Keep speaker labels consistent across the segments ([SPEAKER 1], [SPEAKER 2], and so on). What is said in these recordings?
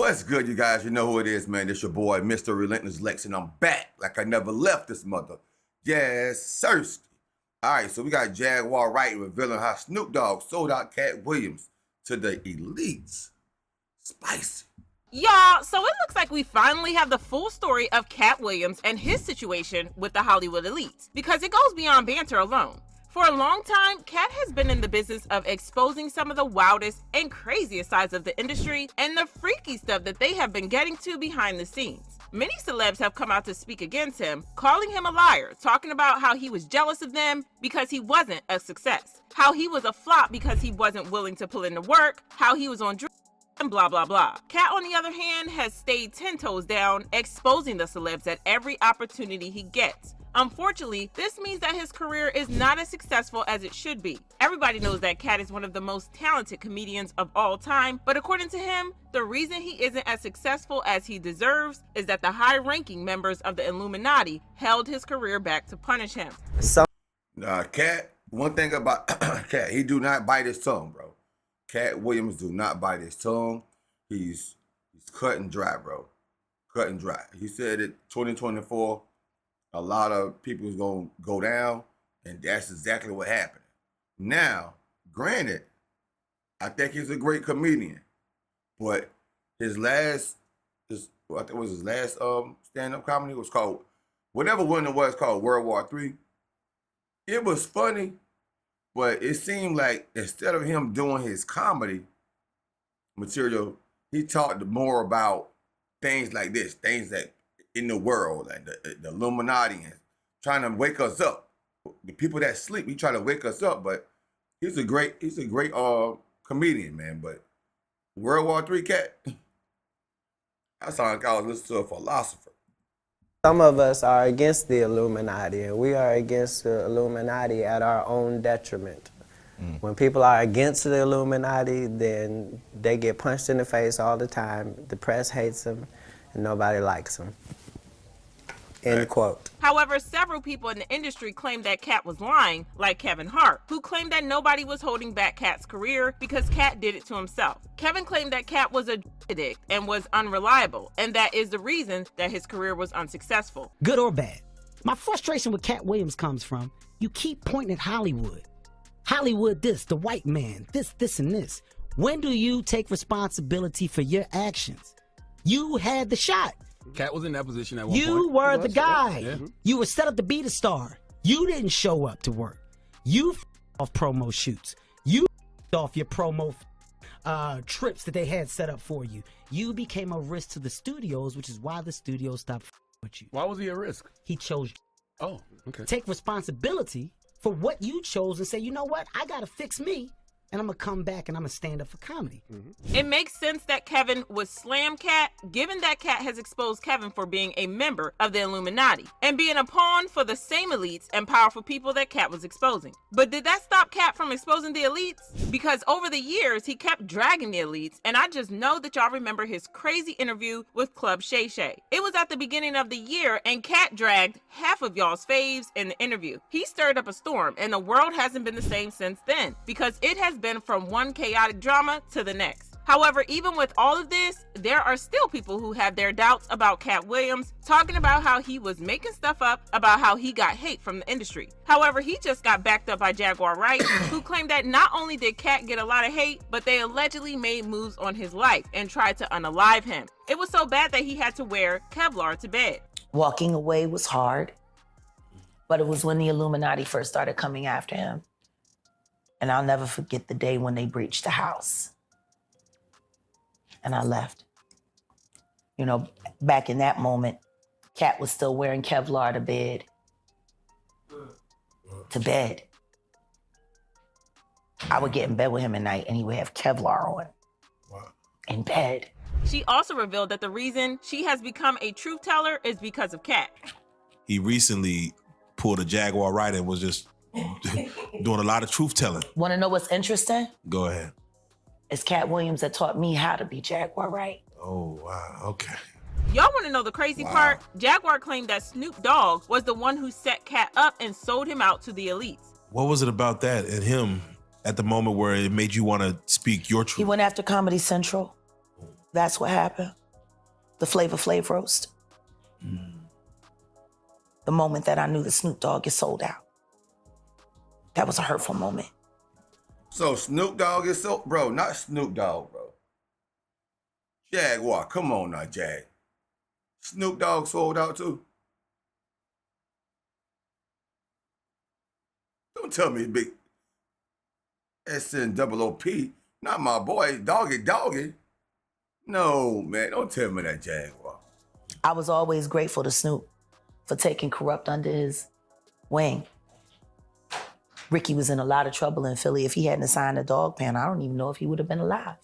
[SPEAKER 1] What's good, you guys? You know who it is, man. It's your boy, Mr. Relentless Lex, and I'm back like I never left this mother. Yes, sirski. All right, so we got Jaguar Wright revealing how Snoop Dogg sold out Katt Williams to the elites. Spicy.
[SPEAKER 2] Y'all, so it looks like we finally have the full story of Katt Williams and his situation with the Hollywood elites, because it goes beyond banter alone. For a long time, Katt has been in the business of exposing some of the wildest and craziest sides of the industry and the freaky stuff that they have been getting to behind the scenes. Many celebs have come out to speak against him, calling him a liar, talking about how he was jealous of them because he wasn't a success, how he was a flop because he wasn't willing to pull in the work, how he was on drugs, and blah blah blah. Katt, on the other hand, has stayed 10 toes down, exposing the celebs at every opportunity he gets. Unfortunately, this means that his career is not as successful as it should be. Everybody knows that Katt is one of the most talented comedians of all time, but according to him, the reason he isn't as successful as he deserves is that the high-ranking members of the Illuminati held his career back to punish him.
[SPEAKER 1] Katt, one thing about Katt, he do not bite his tongue, bro. Katt Williams do not bite his tongue. He's cut and dry, bro. Cut and dry. He said that 2024, a lot of people is going to go down, and that's exactly what happened. Now, granted, I think he's a great comedian, but his last stand-up comedy was called, whatever one it was called, World War III. It was funny, but it seemed like instead of him doing his comedy material, he talked more about things like this, things that in the world, like the Illuminati, and trying to wake us up. The people that sleep, he trying to wake us up, but he's a great comedian, man. But World War III Katt, I sound like I was listening to a philosopher.
[SPEAKER 3] Some of us are against the Illuminati, and we are against the Illuminati at our own detriment. When people are against the Illuminati, then they get punched in the face all the time. The press hates them, and nobody likes them. End quote.
[SPEAKER 2] However, several people in the industry claim that Katt was lying, like Kevin Hart, who claimed that nobody was holding back Katt's career because Katt did it to himself. Kevin claimed that Katt was a addict and was unreliable, and that is the reason that his career was unsuccessful.
[SPEAKER 4] Good or bad, my frustration with Katt Williams comes from, you keep pointing at Hollywood. Hollywood this, the white man, this, and this. When do you take responsibility for your actions? You had the shot.
[SPEAKER 5] Katt was in that position at one point.
[SPEAKER 4] You were the guy.
[SPEAKER 5] Yeah.
[SPEAKER 4] You were set up to be the star. You didn't show up to work. You off promo shoots. You off your promo trips that they had set up for you. You became a risk to the studios, which is why the studios stopped with you.
[SPEAKER 5] Why was he a risk?
[SPEAKER 4] He chose.
[SPEAKER 5] Oh, okay.
[SPEAKER 4] Take responsibility for what you chose and say, you know what? I got to fix me. And I'm going to come back and I'm going to stand up for comedy.
[SPEAKER 2] It makes sense that Kevin would slam Katt, given that Katt has exposed Kevin for being a member of the Illuminati and being a pawn for the same elites and powerful people that Katt was exposing. But did that stop Katt from exposing the elites? Because over the years, he kept dragging the elites, and I just know that y'all remember his crazy interview with Club Shay Shay. It was at the beginning of the year, and Katt dragged half of y'all's faves in the interview. He stirred up a storm, and the world hasn't been the same since then, because it has been from one chaotic drama to the next. However, even with all of this, there are still people who have their doubts about Katt Williams, talking about how he was making stuff up about how he got hate from the industry. However, he just got backed up by Jaguar Wright, who claimed that not only did Katt get a lot of hate, but they allegedly made moves on his life and tried to unalive him. It was so bad that he had to wear Kevlar to bed.
[SPEAKER 6] Walking away was hard, but it was when the Illuminati first started coming after him. And I'll never forget the day when they breached the house. And I left. You know, back in that moment, Katt was still wearing Kevlar to bed. To bed. I would get in bed with him at night and he would have Kevlar on. Wow. In bed.
[SPEAKER 2] She also revealed that the reason she has become a truth teller is because of Katt.
[SPEAKER 7] He recently pulled a Jaguar Wright and was just doing a lot of truth telling.
[SPEAKER 6] Want to know what's interesting?
[SPEAKER 7] Go ahead.
[SPEAKER 6] It's Katt Williams that taught me how to be Jaguar Wright.
[SPEAKER 7] Oh, wow. Okay.
[SPEAKER 2] Y'all want to know the crazy part? Jaguar claimed that Snoop Dogg was the one who set Katt up and sold him out to the elites.
[SPEAKER 7] What was it about that and him at the moment where it made you want to speak your truth?
[SPEAKER 6] He went after Comedy Central. That's what happened. The Flavor Flav roast. The moment that I knew the Snoop Dogg is sold out. That was a hurtful moment.
[SPEAKER 1] So Snoop Dogg is so, bro, not Snoop Dogg, bro. Jaguar, come on now, Jag. Snoop Dogg sold out too. Don't tell me big SNOOP, not my boy, doggy. No, man, don't tell me that, Jaguar.
[SPEAKER 6] I was always grateful to Snoop for taking Corrupt under his wing. Ricky was in a lot of trouble in Philly. If he hadn't signed a dog pound, I don't even know if he would have been alive.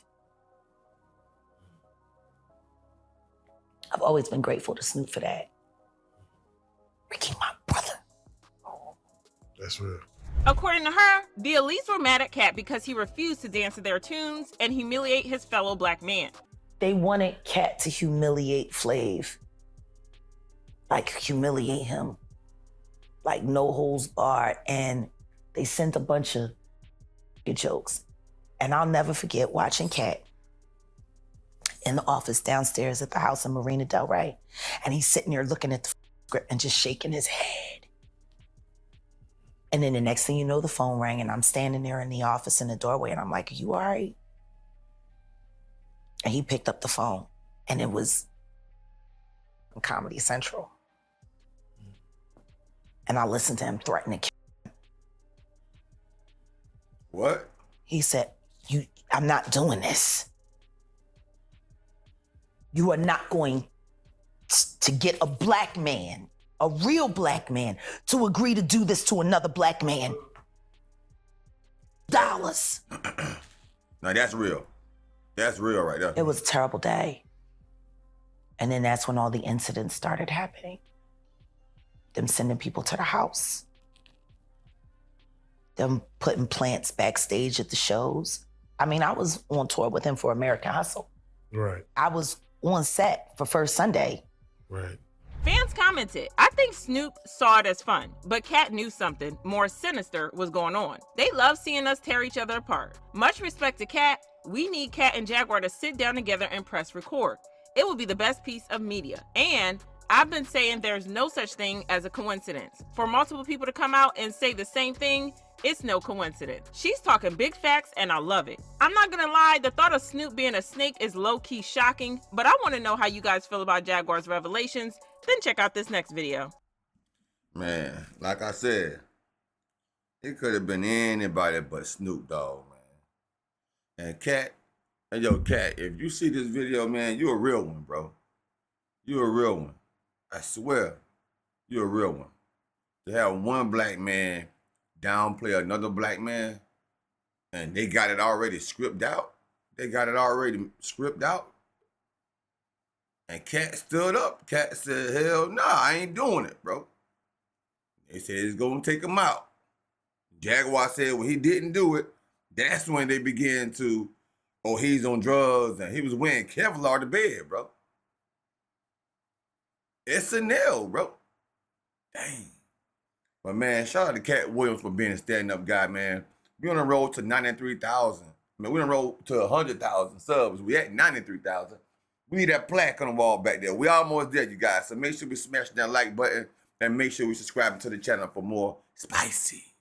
[SPEAKER 6] I've always been grateful to Snoop for that. Ricky, my brother.
[SPEAKER 8] That's real.
[SPEAKER 2] According to her, the elites were mad at Katt because he refused to dance to their tunes and humiliate his fellow black man.
[SPEAKER 6] They wanted Katt to humiliate Flav. Like, humiliate him. Like, no holds barred. And they sent a bunch of jokes. And I'll never forget watching Katt in the office downstairs at the house in Marina Del Rey. And he's sitting there looking at the script and just shaking his head. And then the next thing you know, the phone rang and I'm standing there in the office in the doorway and I'm like, are you all right? And he picked up the phone and it was Comedy Central. And I listened to him threaten to kill him.
[SPEAKER 1] What?
[SPEAKER 6] He said, I'm not doing this. You are not going to get a black man, a real black man, to agree to do this to another black man. Dollars.
[SPEAKER 1] Now that's real. That's real right there.
[SPEAKER 6] It was a terrible day. And then that's when all the incidents started happening. Them sending people to the house. Them putting plants backstage at the shows. I mean, I was on tour with him for American Hustle.
[SPEAKER 8] Right.
[SPEAKER 6] I was on set for First Sunday.
[SPEAKER 8] Right.
[SPEAKER 2] Fans commented, I think Snoop saw it as fun, but Katt knew something more sinister was going on. They love seeing us tear each other apart. Much respect to Katt. We need Katt and Jaguar to sit down together and press record. It will be the best piece of media. And I've been saying there's no such thing as a coincidence. For multiple people to come out and say the same thing, it's no coincidence. She's talking big facts and I love it. I'm not gonna lie, the thought of Snoop being a snake is low-key shocking, but I wanna know how you guys feel about Jaguar's revelations. Then check out this next video.
[SPEAKER 1] Man, like I said, it could have been anybody but Snoop Dogg, man. And Katt, Katt, if you see this video, man, you a real one, bro. You a real one. I swear, you a real one. To have one black man downplay another black man, and they got it already scripted out. And Katt stood up. Katt said, hell nah, I ain't doing it, bro. They said it's gonna take him out. Jaguar said when he didn't do it, that's when they began to, oh, he's on drugs, and he was wearing Kevlar to bed, bro. It's a nail, bro. Dang. But man, shout out to Katt Williams for being a stand-up guy, man. We on the road to 93,000. I mean, we on the road to 100,000 subs. We at 93,000. We need that plaque on the wall back there. We almost there, you guys. So make sure we smash that like button and make sure we subscribe to the channel for more spicy